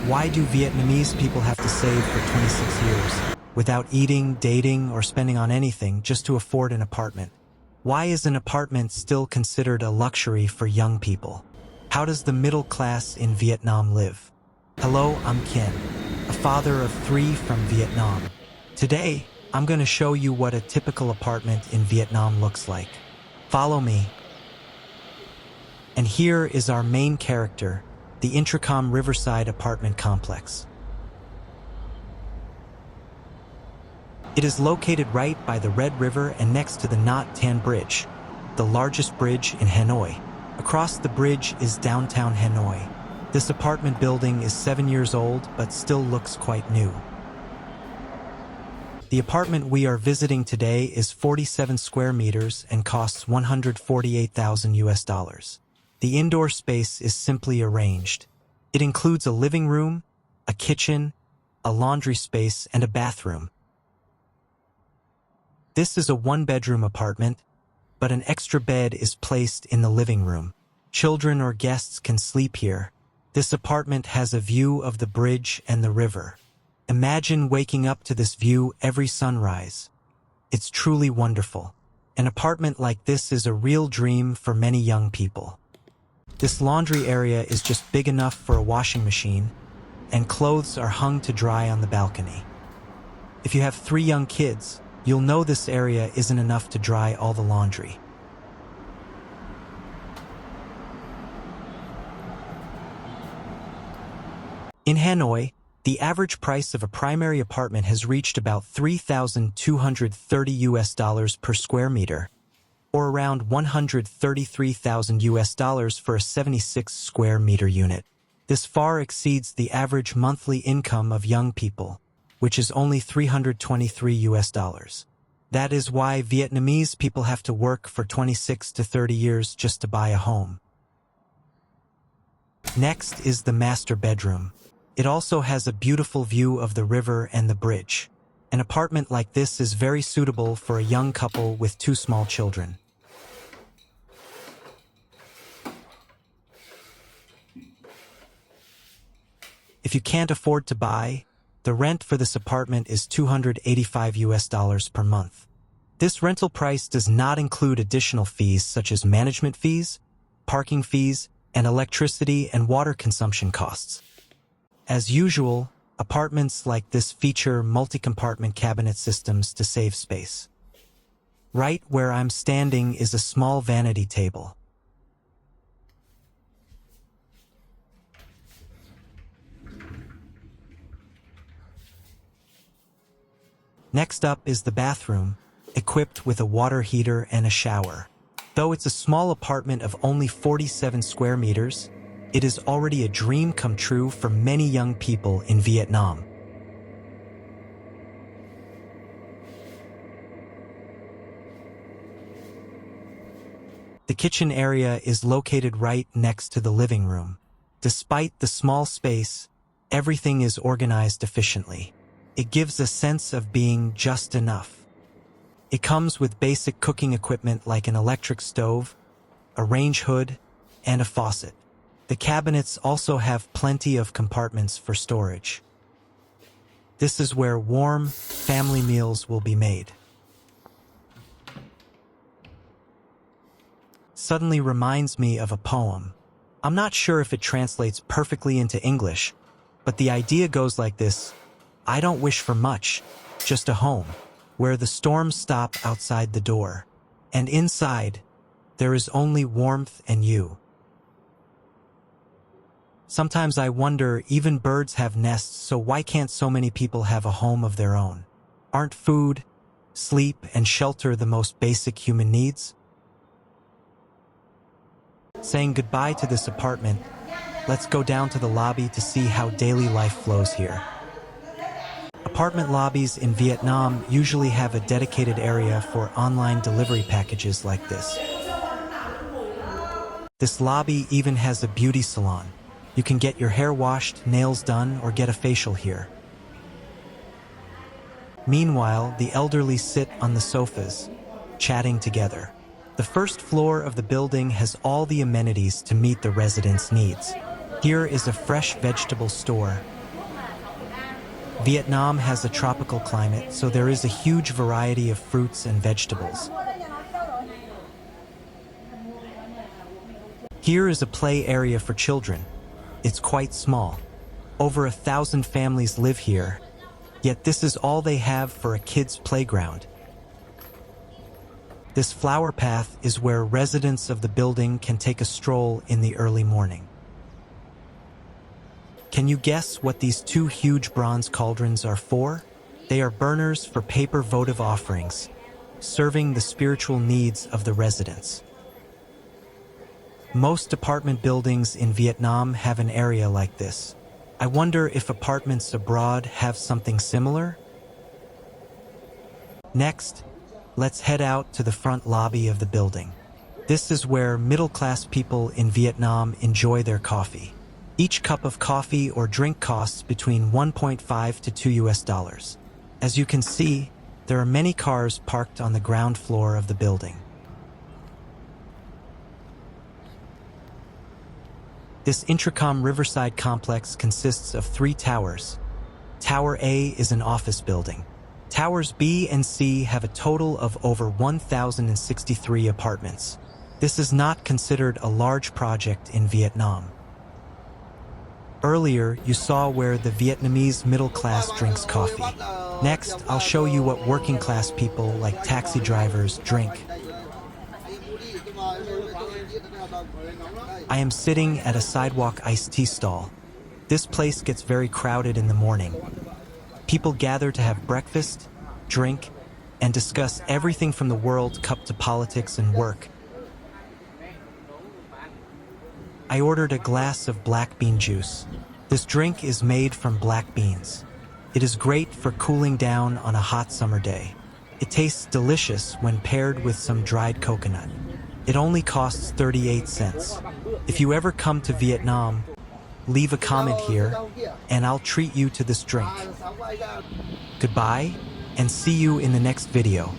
Why do Vietnamese people have to save for 26 years without eating, dating, or spending on anything just to afford an apartment? Why is an apartment still considered a luxury for young people? How does the middle class in Vietnam live? Hello, I'm Kien, a father of 3 from Vietnam. Today, I'm going to show you what a typical apartment in Vietnam looks like. Follow me. And here is our main character, the Intracom Riverside apartment complex. It is located right by the Red River and next to the Nhat Bridge, the largest bridge in Hanoi. Across the bridge is downtown Hanoi. This apartment building is 7 years old but still looks quite new. The apartment we are visiting today is 47 square meters and costs $148,000. The indoor space is simply arranged. It includes a living room, a kitchen, a laundry space, and a bathroom. This is a 1-bedroom apartment, but an extra bed is placed in the living room. Children or guests can sleep here. This apartment has a view of the bridge and the river. Imagine waking up to this view every sunrise. It's truly wonderful. An apartment like this is a real dream for many young people. This laundry area is just big enough for a washing machine, and clothes are hung to dry on the balcony. If you have 3 young kids, you'll know this area isn't enough to dry all the laundry. In Hanoi, the average price of a primary apartment has reached about $3,230 per square meter, or around $133,000 for a 76 square meter unit. This far exceeds the average monthly income of young people, which is only $323. That is why Vietnamese people have to work for 26 to 30 years just to buy a home. Next is the master bedroom. It also has a beautiful view of the river and the bridge. An apartment like this is very suitable for a young couple with 2 small children. If you can't afford to buy, the rent for this apartment is $285 per month. This rental price does not include additional fees such as management fees, parking fees, and electricity and water consumption costs. As usual, apartments like this feature multi-compartment cabinet systems to save space. Right where I'm standing is a small vanity table. Next up is the bathroom, equipped with a water heater and a shower. Though it's a small apartment of only 47 square meters, it is already a dream come true for many young people in Vietnam. The kitchen area is located right next to the living room. Despite the small space, everything is organized efficiently. It gives a sense of being just enough. It comes with basic cooking equipment like an electric stove, a range hood, and a faucet. The cabinets also have plenty of compartments for storage. This is where warm, family meals will be made. Suddenly reminds me of a poem. I'm not sure if it translates perfectly into English, but the idea goes like this: I don't wish for much, just a home, where the storms stop outside the door, and inside, there is only warmth and you. Sometimes I wonder, even birds have nests, so why can't so many people have a home of their own? Aren't food, sleep, and shelter the most basic human needs? Saying goodbye to this apartment, let's go down to the lobby to see how daily life flows here. Apartment lobbies in Vietnam usually have a dedicated area for online delivery packages like this. This lobby even has a beauty salon. You can get your hair washed, nails done, or get a facial here. Meanwhile, the elderly sit on the sofas, chatting together. The first floor of the building has all the amenities to meet the residents' needs. Here is a fresh vegetable store. Vietnam has a tropical climate, so there is a huge variety of fruits and vegetables. Here is a play area for children. It's quite small. Over 1,000 families live here, yet this is all they have for a kid's playground. This flower path is where residents of the building can take a stroll in the early morning. Can you guess what these two huge bronze cauldrons are for? They are burners for paper votive offerings, serving the spiritual needs of the residents. Most apartment buildings in Vietnam have an area like this. I wonder if apartments abroad have something similar? Next, let's head out to the front lobby of the building. This is where middle-class people in Vietnam enjoy their coffee. Each cup of coffee or drink costs between $1.5 to $2. As you can see, there are many cars parked on the ground floor of the building. This Intracom Riverside complex consists of 3 towers. Tower A is an office building. Towers B and C have a total of over 1,063 apartments. This is not considered a large project in Vietnam. Earlier, you saw where the Vietnamese middle class drinks coffee. Next, I'll show you what working class people like taxi drivers drink. I am sitting at a sidewalk iced tea stall. This place gets very crowded in the morning. People gather to have breakfast, drink, and discuss everything from the World Cup to politics and work. I ordered a glass of black bean juice. This drink is made from black beans. It is great for cooling down on a hot summer day. It tastes delicious when paired with some dried coconut. It only costs 38 cents. If you ever come to Vietnam, leave a comment here, and I'll treat you to this drink. Goodbye, and see you in the next video.